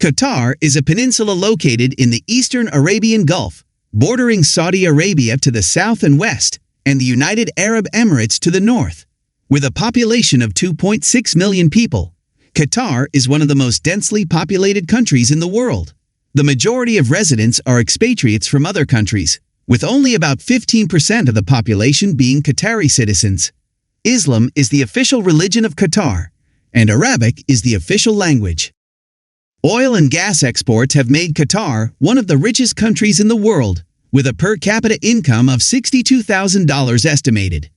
Qatar is a peninsula located in the eastern Arabian Gulf, bordering Saudi Arabia to the south and west, and the United Arab Emirates to the north. With a population of 2.6 million people, Qatar is one of the most densely populated countries in the world. The majority of residents are expatriates from other countries, with only about 15% of the population being Qatari citizens. Islam is the official religion of Qatar, and Arabic is the official language. Oil and gas exports have made Qatar one of the richest countries in the world, with a per capita income of $62,000 estimated.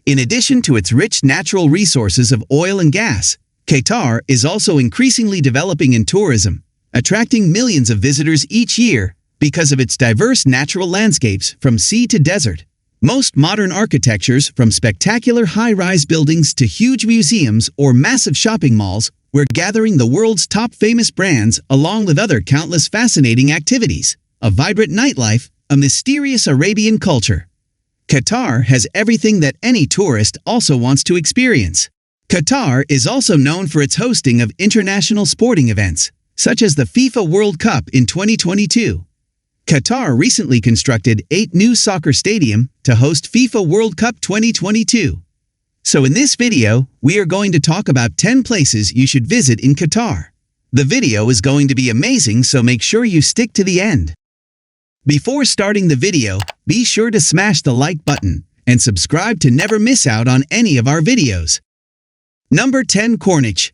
In addition to its rich natural resources of oil and gas, Qatar is also increasingly developing in tourism, attracting millions of visitors each year because of its diverse natural landscapes from sea to desert. Most modern architectures, from spectacular high-rise buildings to huge museums or massive shopping malls, we're gathering the world's top famous brands along with other countless fascinating activities, a vibrant nightlife, a mysterious Arabian culture. Qatar has everything that any tourist also wants to experience. Qatar is also known for its hosting of international sporting events, such as the FIFA World Cup in 2022. Qatar recently constructed 8 new soccer stadiums to host FIFA World Cup 2022. So in this video, we are going to talk about 10 places you should visit in Qatar. The video is going to be amazing, so make sure you stick to the end. Before starting the video, be sure to smash the like button and subscribe to never miss out on any of our videos. Number 10. Corniche.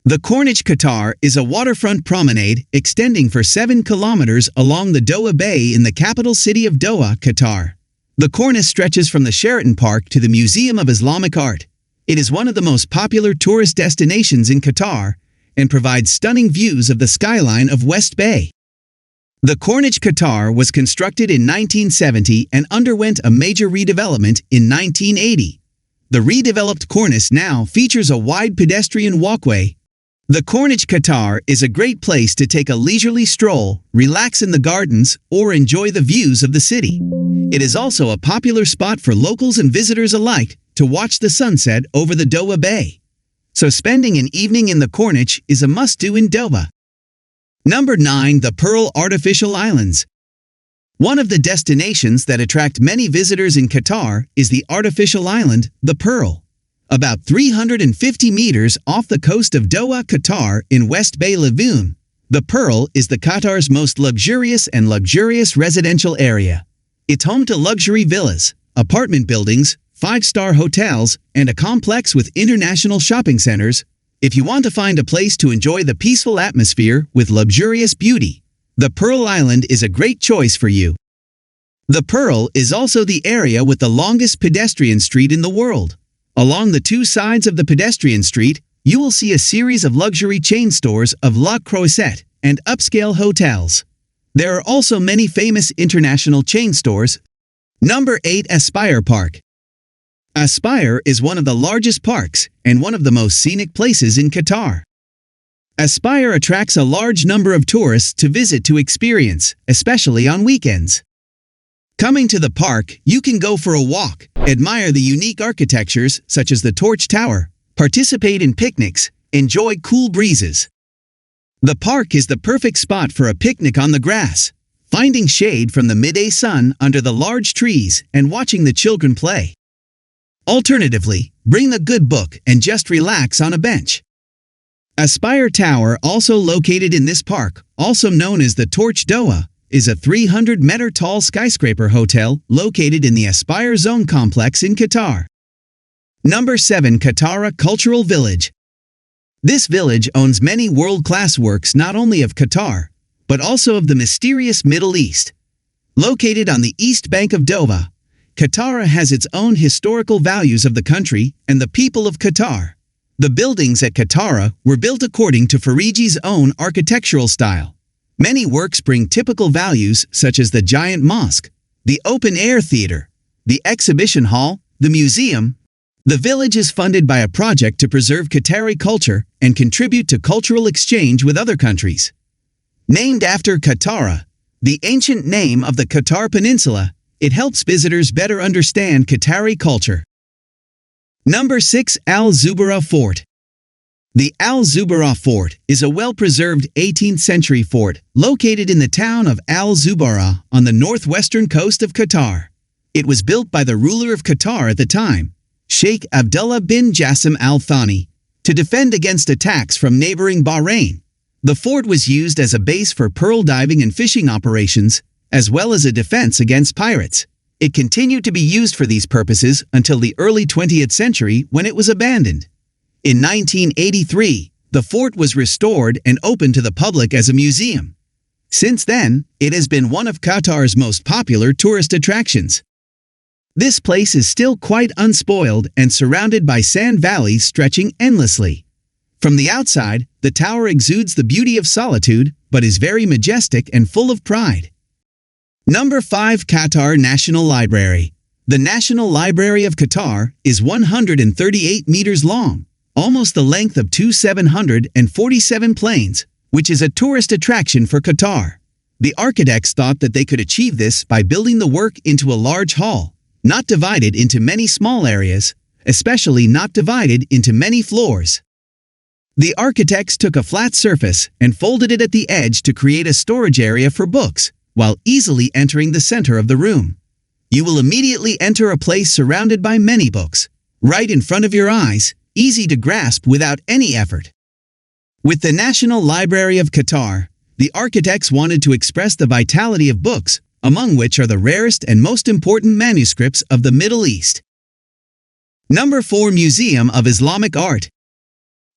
The Corniche, Qatar, is a waterfront promenade extending for 7 kilometers along the Doha Bay in the capital city of Doha, Qatar. The Corniche stretches from the Sheraton Park to the Museum of Islamic Art. It is one of the most popular tourist destinations in Qatar and provides stunning views of the skyline of West Bay. The Corniche, Qatar, was constructed in 1970 and underwent a major redevelopment in 1980. The redeveloped Corniche now features a wide pedestrian walkway. The Corniche, Qatar, is a great place to take a leisurely stroll, relax in the gardens, or enjoy the views of the city. It is also a popular spot for locals and visitors alike to watch the sunset over the Doha Bay. So spending an evening in the Corniche is a must-do in Doha. Number 9. The Pearl Artificial Islands. One of the destinations that attract many visitors in Qatar is the artificial island, the Pearl. About 350 meters off the coast of Doha, Qatar, in West Bay Lagoon, the Pearl is the Qatar's most luxurious residential area. It's home to luxury villas, apartment buildings, 5-star hotels, and a complex with international shopping centers. If you want to find a place to enjoy the peaceful atmosphere with luxurious beauty, the Pearl Island is a great choice for you. The Pearl is also the area with the longest pedestrian street in the world. Along the 2 sides of the pedestrian street, you will see a series of luxury chain stores of La Croisette and upscale hotels. There are also many famous international chain stores. Number 8. Aspire Park. Aspire is one of the largest parks and one of the most scenic places in Qatar. Aspire attracts a large number of tourists to visit to experience, especially on weekends. Coming to the park, you can go for a walk, admire the unique architectures such as the Torch Tower, participate in picnics, enjoy cool breezes. The park is the perfect spot for a picnic on the grass, finding shade from the midday sun under the large trees and watching the children play. Alternatively, bring a good book and just relax on a bench. Aspire Tower, also located in this park, also known as the Torch Doha, is a 300-meter-tall skyscraper hotel located in the Aspire Zone complex in Qatar. Number 7. Qatar Cultural Village. This village owns many world-class works not only of Qatar, but also of the mysterious Middle East. Located on the east bank of Doha, Qatar has its own historical values of the country and the people of Qatar. The buildings at Qatar were built according to Fariji's own architectural style. Many works bring typical values such as the giant mosque, the open-air theater, the exhibition hall, the museum. The village is funded by a project to preserve Qatari culture and contribute to cultural exchange with other countries. Named after Qatar, the ancient name of the Qatar Peninsula, it helps visitors better understand Qatari culture. Number 6. Al Zubarah Fort. The Al Zubarah Fort is a well-preserved 18th-century fort located in the town of Al Zubarah on the northwestern coast of Qatar. It was built by the ruler of Qatar at the time, Sheikh Abdullah bin Jassim Al Thani, to defend against attacks from neighboring Bahrain. The fort was used as a base for pearl diving and fishing operations, as well as a defense against pirates. It continued to be used for these purposes until the early 20th century when it was abandoned. In 1983, the fort was restored and opened to the public as a museum. Since then, it has been one of Qatar's most popular tourist attractions. This place is still quite unspoiled and surrounded by sand valleys stretching endlessly. From the outside, the tower exudes the beauty of solitude, but is very majestic and full of pride. Number 5. Qatar National Library. The National Library of Qatar is 138 meters long, almost the length of two 747 planes, which is a tourist attraction for Qatar. The architects thought that they could achieve this by building the work into a large hall, not divided into many small areas, especially not divided into many floors. The architects took a flat surface and folded it at the edge to create a storage area for books, while easily entering the center of the room. You will immediately enter a place surrounded by many books, right in front of your eyes, easy to grasp without any effort. With the National Library of Qatar, the architects wanted to express the vitality of books, among which are the rarest and most important manuscripts of the Middle East. Number 4. Museum of Islamic Art.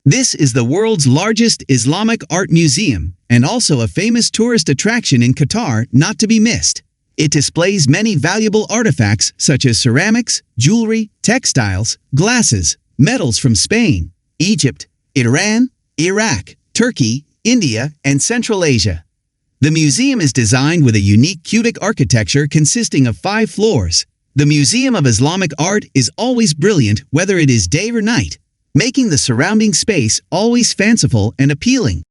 This is the world's largest Islamic art museum and also a famous tourist attraction in Qatar not to be missed. It displays many valuable artifacts such as ceramics, jewelry, textiles, glasses, metals from Spain, Egypt, Iran, Iraq, Turkey, India, and Central Asia. The museum is designed with a unique cubic architecture consisting of 5 floors. The Museum of Islamic Art is always brilliant whether it is day or night, making the surrounding space always fanciful and appealing.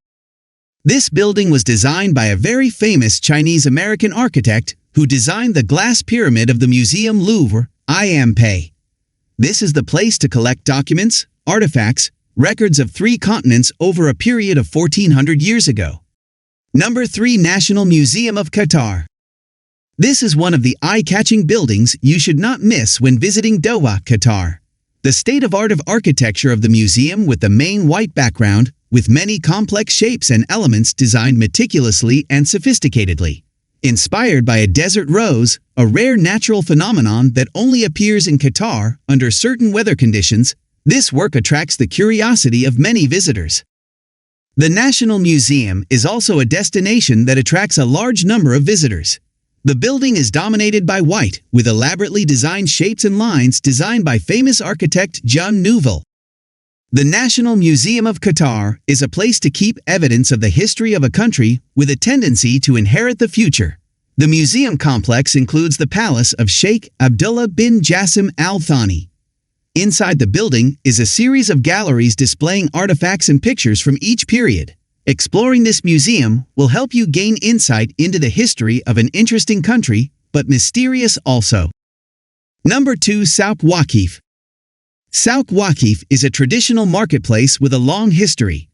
This building was designed by a very famous Chinese-American architect who designed the glass pyramid of the Museum Louvre, IMP. This is the place to collect documents, artifacts, records of 3 continents over a period of 1400 years ago. Number 3. National Museum of Qatar. This is one of the eye-catching buildings you should not miss when visiting Doha, Qatar. The state-of-art of architecture of the museum with the main white background, with many complex shapes and elements designed meticulously and sophisticatedly. Inspired by a desert rose, a rare natural phenomenon that only appears in Qatar under certain weather conditions, this work attracts the curiosity of many visitors. The National Museum is also a destination that attracts a large number of visitors. The building is dominated by white, with elaborately designed shapes and lines designed by famous architect Jean Nouvel. The National Museum of Qatar is a place to keep evidence of the history of a country with a tendency to inherit the future. The museum complex includes the palace of Sheikh Abdullah bin Jassim Al Thani. Inside the building is a series of galleries displaying artifacts and pictures from each period. Exploring this museum will help you gain insight into the history of an interesting country, but mysterious also. Number 2. Souk Waqif. Souk Waqif is a traditional marketplace with a long history.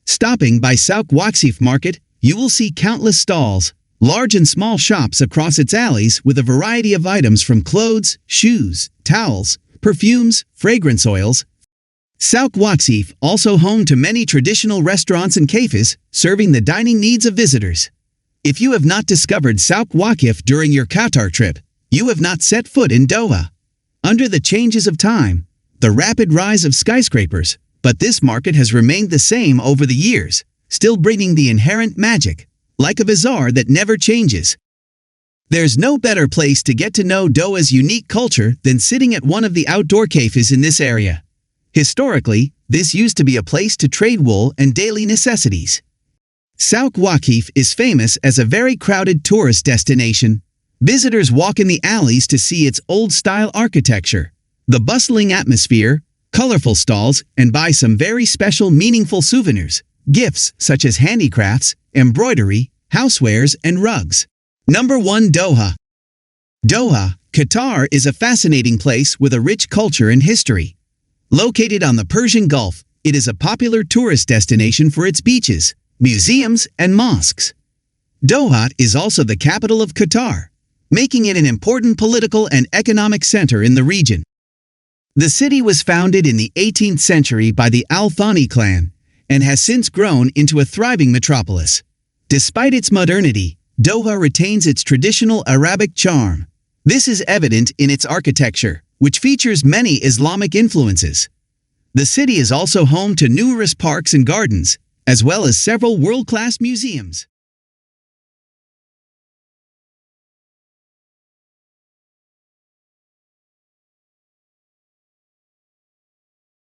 Stopping by Souk Waqif Market, you will see countless stalls, large and small shops across its alleys with a variety of items from clothes, shoes, towels, perfumes, fragrance oils. Souk Waqif also home to many traditional restaurants and cafes, serving the dining needs of visitors. If you have not discovered Souk Waqif during your Qatar trip, you have not set foot in Doha. Under the changes of time, the rapid rise of skyscrapers, but this market has remained the same over the years, still bringing the inherent magic, like a bazaar that never changes. There's no better place to get to know Doha's unique culture than sitting at one of the outdoor cafes in this area. Historically, this used to be a place to trade wool and daily necessities. Souk Waqif is famous as a very crowded tourist destination. Visitors walk in the alleys to see its old-style architecture, the bustling atmosphere, colorful stalls, and buy some very special meaningful souvenirs, gifts such as handicrafts, embroidery, housewares, and rugs. Number 1. Doha. Doha, Qatar is a fascinating place with a rich culture and history. Located on the Persian Gulf, It is a popular tourist destination for its beaches, museums, and mosques. Doha is also the capital of Qatar, making it an important political and economic center in the region. The city was founded in the 18th century by the Al Thani clan and has since grown into a thriving metropolis. Despite its modernity, Doha retains its traditional Arabic charm. This is evident in its architecture, which features many Islamic influences. The city is also home to numerous parks and gardens, as well as several world-class museums.